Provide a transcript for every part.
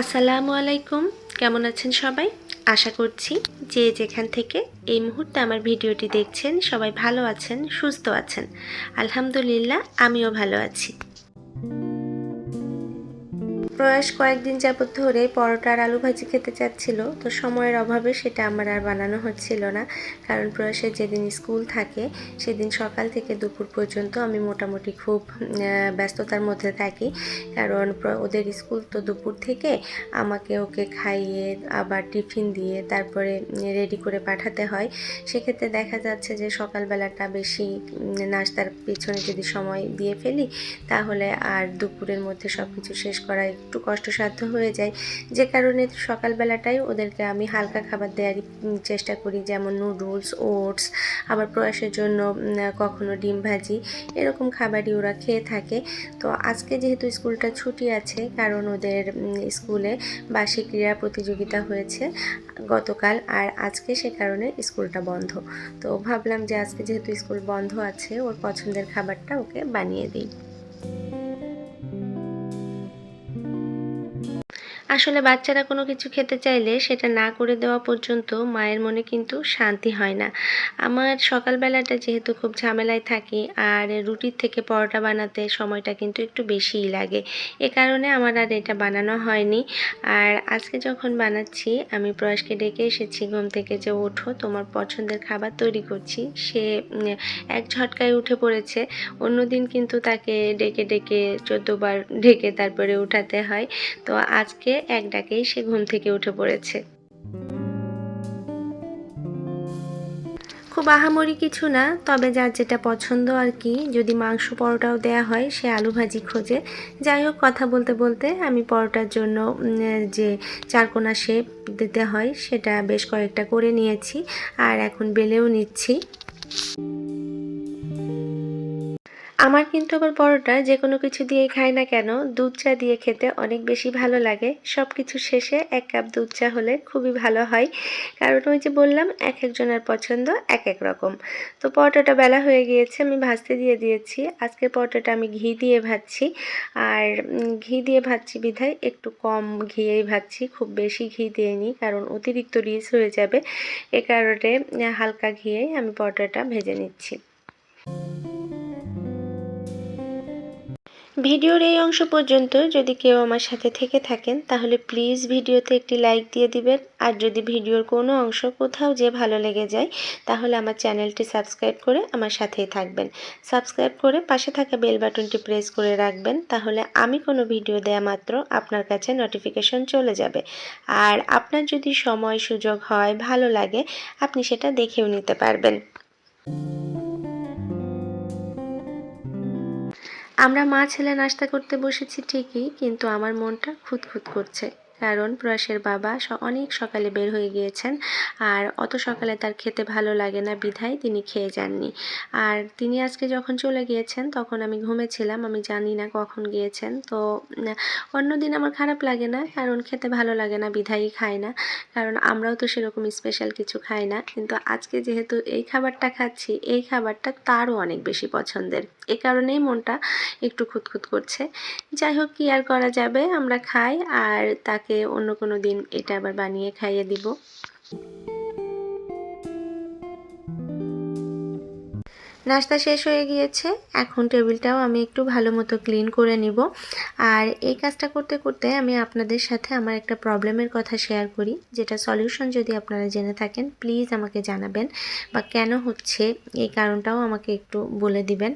আসসালামু আলাইকুম, কেমন আছেন সবাই? আশা করছি যে যেখান থেকে এই মুহূর্তে আমার ভিডিওটি দেখছেন সবাই ভালো আছেন, সুস্থ আছেন। আলহামদুলিল্লাহ, আমিও ভালো আছি। প্রয়াস কয়েকদিন যাবৎ ধরে পরোটা আর আলু ভাজি খেতে চাচ্ছিল, তো সময়ের অভাবে সেটা আমার আর বানানো হচ্ছিল না। কারণ প্রয়াসের যেদিন স্কুল থাকে সেদিন সকাল থেকে দুপুর পর্যন্ত আমি মোটামুটি খুব ব্যস্ততার মধ্যে থাকি। কারণ ওদের স্কুল তো দুপুর থেকে আমাকে ওকে খাইয়ে আবার টিফিন দিয়ে তারপরে রেডি করে পাঠাতে হয়। সেক্ষেত্রে দেখা যাচ্ছে যে সকালবেলাটা বেশি নাস্তার পিছনে যদি সময় দিয়ে ফেলি তাহলে আর দুপুরের মধ্যে সব কিছু শেষ করা একটু কষ্টসাধ্য হয়ে যায়। যে কারণে সকালবেলাটাই ওদেরকে আমি হালকা খাবার দেওয়ারই চেষ্টা করি, যেমন নুডলস, ওটস, আবার প্রয়াসের জন্য কখনো ডিম ভাজি, এরকম খাবারই ওরা খেয়ে থাকে। তো আজকে যেহেতু স্কুলটা ছুটি আছে, কারণ ওদের স্কুলে বার্ষিক ক্রীড়া প্রতিযোগিতা হয়েছে গতকাল, আর আজকে সে কারণে স্কুলটা বন্ধ। তো ভাবলাম যে আজকে যেহেতু স্কুল বন্ধ আছে, ওর পছন্দের খাবারটা ওকে বানিয়ে দিই। আসলে বাচ্চারা কোনো কিছু খেতে চাইলে সেটা না করে দেওয়া পর্যন্ত মায়ের মনে কিন্তু শান্তি হয় না। আমার সকালবেলাটা যেহেতু খুব ঝামেলায় থাকি, আর রুটির থেকে পরোটা বানাতে সময়টা কিন্তু একটু বেশিই লাগে। এ কারণে আমার আর এটা বানানো হয়নি। আর আজকে যখন বানাচ্ছি, আমি প্রয়াসকে ডেকে এসেছি ঘুম থেকে যে ওঠো, তোমার পছন্দের খাবার তৈরি করছি। সে এক ঝটকায় উঠে পড়েছে। অন্যদিন কিন্তু তাকে ডেকে ডেকে 14 বার ডেকে তারপরে উঠাতে হয়। তো আজকে এক ডাকেই সে ঘুম থেকে উঠে পড়েছে। খুব আহামরি কিছু না, তবে যার যেটা পছন্দ আর কি। যদি মাংস পরোটাও দেয়া হয় সে আলু ভাজি খোঁজে। যাই হোক, কথা বলতে বলতে আমি পরোটার জন্য যে চারকোনা শেপ দিতে হয় সেটা বেশ কয়েকটা করে নিয়েছি, আর এখন বেলেও নিচ্ছি। আমার কিন্তু আবার পরোটা যে কোনো কিছু দিয়েই খাই না কেন, দুধ চা দিয়ে খেতে অনেক বেশি ভালো লাগে। সব কিছু শেষে 1 কাপ দুধ চা হলে খুবই ভালো হয়। কারণ ওই যে বললাম, এক একজনের পছন্দ এক এক রকম। তো পরোটাটা বেলা হয়ে গিয়েছে, আমি ভাজতে দিয়ে দিয়েছি। আজকের পরোটাটা আমি ঘি দিয়ে ভাজছি, আর ঘি দিয়ে ভাজছি বিধায় একটু কম ঘিয়েই ভাজছি, খুব বেশি ঘি দিইনি কারণ অতিরিক্ত রিচ হয়ে যাবে। এ কারণে হালকা ঘিয়েই আমি পরোটাটা ভেজে নিচ্ছি। ভিডিওর এই অংশ পর্যন্ত যদি কেউ আমার সাথে থেকে থাকেন তাহলে প্লিজ ভিডিওতে একটি লাইক দিয়ে দিবেন, আর যদি ভিডিওর কোনো অংশ কোথাও যে ভালো লেগে যায় তাহলে আমার চ্যানেলটি সাবস্ক্রাইব করে আমার সাথেই থাকবেন। সাবস্ক্রাইব করে পাশে থাকা বেল বাটনটি প্রেস করে রাখবেন, তাহলে আমি কোনো ভিডিও দেয়া মাত্র আপনার কাছে নোটিফিকেশন চলে যাবে। আর আপনার যদি সময় সুযোগ হয়, ভালো লাগে, আপনি সেটা দেখেও নিতে পারবেন। আমরা মা ছেলে নাস্তা করতে বসেছি ঠিকই, কিন্তু আমার মনটা খুঁতখুত করছে। কারণ প্রয়াসের বাবা অনেক সকালে বের হয়ে গিয়েছেন, আর অত সকালে তার খেতে ভালো লাগে না বিধায় তিনি খেয়ে যাননি। আর তিনি আজকে যখন চলে গিয়েছেন তখন আমি ঘুমেছিলাম, আমি জানি না কখন গিয়েছেন। তো অন্যদিন আমার খারাপ লাগে না, কারণ খেতে ভালো লাগে না বিধায়ই খাই না। কারণ আমরাও তো সেরকম স্পেশাল কিছু খাই না, কিন্তু আজকে যেহেতু এই খাবারটা খাচ্ছি, এই খাবারটা তারও অনেক বেশি পছন্দের। এ কারণেই মনটা একটু খুঁতখুত করছে। যাই হোক, কি আর করা যাবে, আমরা খাই, আর তাকে অন্য কোনো দিন এটা আবার বানিয়ে খাইয়ে দিব। নাস্তা শেষ হয়ে গিয়েছে, এখন টেবিলটাও আমি একটু ভালো মতো ক্লিন করে নিব। আর এই কাজটা করতে করতে আমি আপনাদের সাথে আমার একটা প্রবলেমের কথা শেয়ার করি, যেটা সলিউশন যদি আপনারা জেনে থাকেন প্লিজ আমাকে জানাবেন, বা কেন হচ্ছে এই কারণটাও আমাকে একটু বলে দিবেন।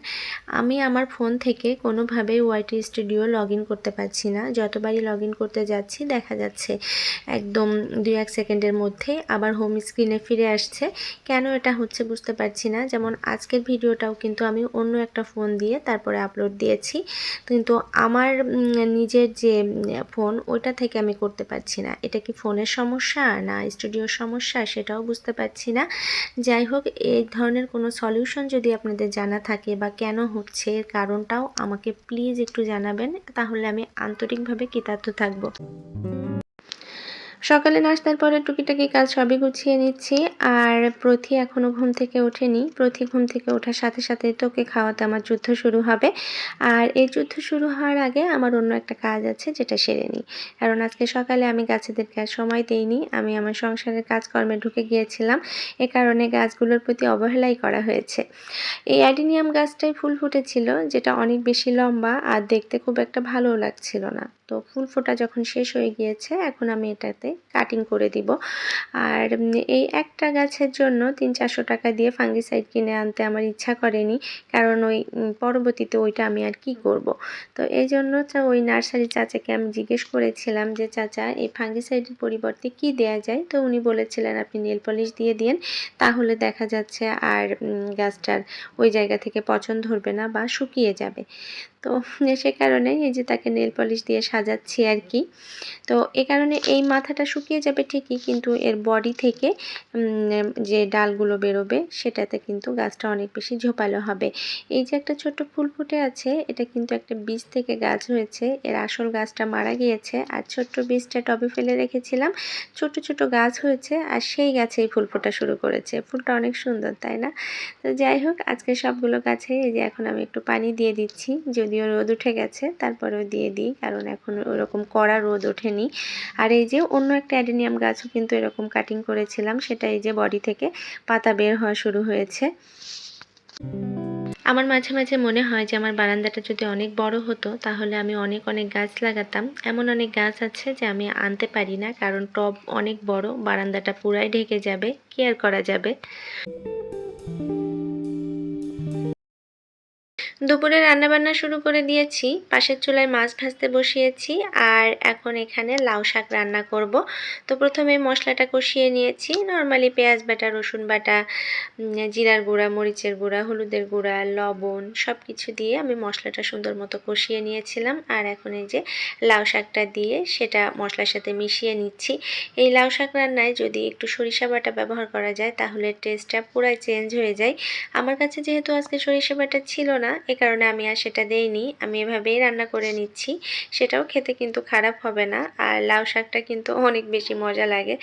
আমি আমার ফোন থেকে কোনোভাবেই ওয়াইটি স্টুডিও লগ ইন করতে পারছি না। যতবারই লগ ইন করতে যাচ্ছি দেখা যাচ্ছে একদম 2-1 সেকেন্ডের মধ্যে আবার হোম স্ক্রিনে ফিরে আসছে। কেন এটা হচ্ছে বুঝতে পারছি না। যেমন আজকের ভিডিওটাও কিন্তু আমি অন্য একটা ফোন দিয়ে তারপরে আপলোড দিয়েছি, কিন্তু আমার নিজের যে ফোন ওইটা থেকে আমি করতে পারছি না। এটা কি ফোনের সমস্যা না স্টুডিওর সমস্যা সেটাও বুঝতে পারছি না। যাই হোক, এই ধরনের কোনো সলিউশন যদি আপনাদের জানা থাকে বা কেন হচ্ছে এর কারণটাও আমাকে প্লিজ একটু জানাবেন, তাহলে আমি আন্তরিকভাবে কৃতার্থ থাকব। সকালে নাস্তার পরে টুকিটাকি কাজ সবই গুছিয়ে নিচ্ছি। আর প্রথি এখনও ঘুম থেকে ওঠেনি। প্রথি ঘুম থেকে ওঠার সাথে সাথে তোকে খাওয়াতে আমার যুদ্ধ শুরু হবে। আর এই যুদ্ধ শুরু হওয়ার আগে আমার অন্য একটা কাজ আছে, যেটা সেরে নিই। কারণ আজকে সকালে আমি গাছেদেরকে আর সময় দেইনি। আমি আমার সংসারের কাজকর্মে ঢুকে গিয়েছিলাম। এ কারণে গাছগুলোর প্রতি অবহেলাই করা হয়েছে। এই অ্যাডিনিয়াম গাছটায় ফুল ফুটেছিল, যেটা অনেক বেশি লম্বা আর দেখতে খুব একটা ভালোও লাগছিল না। তো ফুল ফোটা যখন শেষ হয়ে গিয়েছে, এখন আমি এটাতে কাটিং করে দিব। আর এই একটা গাছের জন্য 300-400 টাকা দিয়ে ফাঙ্গিসাইড কিনে আনতে আমার ইচ্ছা করেনি, কারণ ওই পরবর্তীতে ওইটা আমি আর কি করব। তো এই জন্য ওই নার্সারি চাচাকে আমি জিজ্ঞেস করেছিলাম যে, চাচা এই ফাঙ্গিসাইডের পরিবর্তে কি দেয়া যায়? তো উনি বলেছিলেন আপনি নেল পলিশ দিয়ে দিন, তাহলে দেখা যাচ্ছে আর গাছটার ওই জায়গা থেকে পচন ধরবে না বা শুকিয়ে যাবে। তো সে কারণে এই যে তাকে নেল পলিশ দিয়ে সাজাচ্ছি আর কি। তো এ কারণে এই মাথাটা শুকিয়ে যাবে ঠিকই, কিন্তু এর বডি থেকে যে ডালগুলো বেরোবে সেটাতে কিন্তু গাছটা অনেক বেশি ঝোপালো হবে। এই যে একটা ছোট্ট ফুল ফুটে আছে, এটা কিন্তু একটা বীজ থেকে গাছ হয়েছে। এর আসল গাছটা মারা গিয়েছে, আর ছোট্ট বীজটা টবে ফেলে রেখেছিলাম। ছোট ছোট গাছ হয়েছে, আর সেই গাছেই ফুল ফোটা শুরু করেছে। ফুলটা অনেক সুন্দর, তাই না? তো যাই হোক, আজকে সবগুলো গাছে এই যে এখন আমি একটু পানি দিয়ে দিচ্ছি। যদিও রোদ উঠে গেছে, তারপরেও দিয়ে দিই, কারণ এখন ওরকম কড়া রোদ ওঠেনি। আর এই যে অন্য একটা অ্যাডেনিয়াম গাছও কিন্তু এরকম কাটিং করেছিলাম, সেটা এই যে বডি থেকে পাতা বের হওয়া শুরু হয়েছে। আমার মাঝে মাঝে মনে হয় যে আমার বারান্দাটা যদি অনেক বড় হতো, তাহলে আমি অনেক অনেক গাছ লাগাতাম। এমন অনেক গাছ আছে যে আমি আনতে পারি না, কারণ টব অনেক বড়, বারান্দাটা পুরাই ঢেকে যাবে, কি আর করা যাবে। দুপুরে রান্নাবান্না শুরু করে দিয়েছি। পাশের চুলায় মাছ ভাজতে বসিয়েছি, আর এখন এখানে লাউ শাক রান্না করব। তো প্রথমে মশলাটা কষিয়ে নিয়েছি। নর্মালি পেঁয়াজ বাটা, রসুন বাটা, জিরার গুঁড়া, মরিচের গুঁড়া, হলুদের গুঁড়া, লবণ সব কিছু দিয়ে আমি মশলাটা সুন্দর মতো কষিয়ে নিয়েছিলাম। আর এখন এই যে লাউ শাকটা দিয়ে সেটা মশলার সাথে মিশিয়ে নিচ্ছি। এই লাউ শাক রান্নায় যদি একটু সরিষা বাটা ব্যবহার করা যায়, তাহলে টেস্টটা পুরাই চেঞ্জ হয়ে যায়। আমার কাছে যেহেতু আজকে সরিষা বাটা ছিল না, এ কারণে আমি আর সেটা দেইনি। আমি এভাবেই রান্না করে নিচ্ছি। সেটাও খেতে কিন্তু খারাপ হবে না। আর লাউ শাকটা কিন্তু অনেক বেশি মজা লাগে।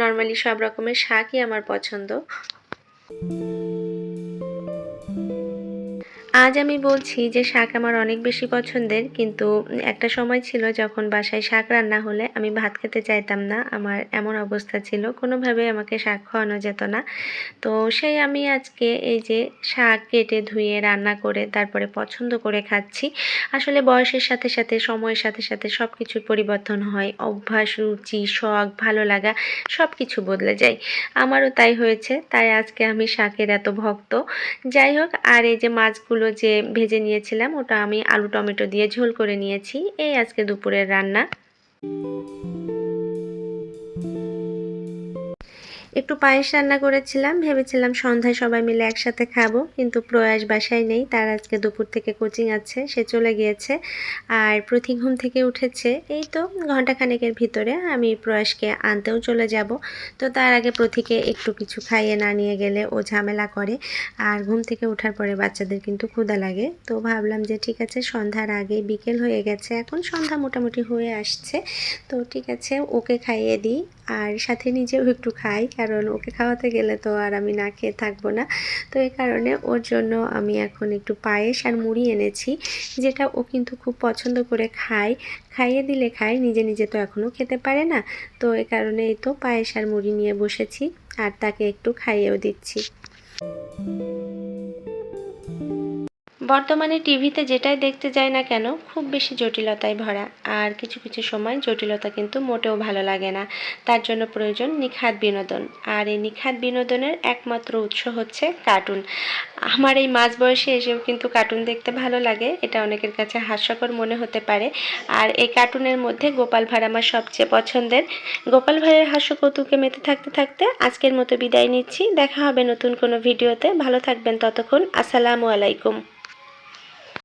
নর্মালি সব রকমের শাকই আমার পছন্দ। আজ আমি বলছি যে শাক আমার অনেক বেশি পছন্দের, কিন্তু একটা সময় ছিল যখন বাসায় শাক রান্না হলে আমি ভাত খেতে চাইতাম না। আমার এমন অবস্থা ছিল, কোনোভাবে আমাকে শাক খাওয়ানো যেত না। তো সেই আমি আজকে এই যে শাক কেটে ধুয়ে রান্না করে তারপরে পছন্দ করে খাচ্ছি। আসলে বয়সের সাথে সাথে, সময়ের সাথে সাথে সব কিছুর পরিবর্তন হয়। অভ্যাস, রুচি, শখ, ভালো লাগা সব কিছু বদলে যায়। আমারও তাই হয়েছে, তাই আজকে আমি শাকের এত ভক্ত। যাই হোক, আর এই যে মাছগুলো যে ভেজে নিয়েছিলাম, ওটা আমি আলু টমেটো দিয়ে ঝোল করে নিয়েছি। এই আজকে দুপুরের রান্না। একটু পায়েস রান্না করেছিলাম, ভেবেছিলাম সন্ধ্যায় সবাই মিলে একসাথে খাবো, কিন্তু প্রয়াস বাসায় নেই। তার আজকে দুপুর থেকে কোচিং আছে, সে চলে গিয়েছে। আর প্রতি ঘুম থেকে উঠেছে এই তো ঘন্টাখানেকের ভিতরে। আমি প্রয়াসকে আনতেও চলে যাব। তো তার আগে প্রতিকে একটু কিছু খাইয়ে না নিয়ে গেলে ও ঝামেলা করে। আর ঘুম থেকে ওঠার পরে বাচ্চাদের কিন্তু ক্ষুধা লাগে। তো ভাবলাম যে ঠিক আছে, সন্ধ্যার আগে, বিকেল হয়ে গেছে, এখন সন্ধ্যা মোটামুটি হয়ে আসছে, তো ঠিক আছে ওকে খাইয়ে দিই, আর সাথে নিজেও একটু খাই, কারণ ওকে খাওয়াতে গেলে তো আর আমি না খেয়ে থাকবো না। তো এই কারণে ওর জন্য আমি এখন একটু পায়েস আর মুড়ি এনেছি, যেটা ও কিন্তু খুব পছন্দ করে খায়। খাইয়ে দিলে খায়, নিজে নিজে তো এখনও খেতে পারে না। তো এই কারণে এই তো পায়েস আর মুড়ি নিয়ে বসেছি, আর তাকে একটু খাইয়েও দিচ্ছি। বর্তমানে টিভিতে যেটাই দেখতে যাই না কেন, খুব বেশি জটিলতায় ভরা। আর কিছু কিছু সময় জটিলতা কিন্তু মোটেও ভালো লাগে না। তার জন্য প্রয়োজন নিখাত বিনোদন। আর এই নিখাত বিনোদনের একমাত্র উৎস হচ্ছে কার্টুন। আমার এই মাঝ বয়সে এসেও কিন্তু কার্টুন দেখতে ভালো লাগে, এটা অনেকের কাছে হাস্যকর মনে হতে পারে। আর এই কার্টুনের মধ্যে গোপাল ভাঁড় আমার সবচেয়ে পছন্দের। গোপাল ভাঁড়ের হাস্য কৌতুকে মেতে থাকতে থাকতে আজকের মতো বিদায় নিচ্ছি। দেখা হবে নতুন কোনো ভিডিওতে। ভালো থাকবেন ততক্ষণ। আসসালামু আলাইকুম।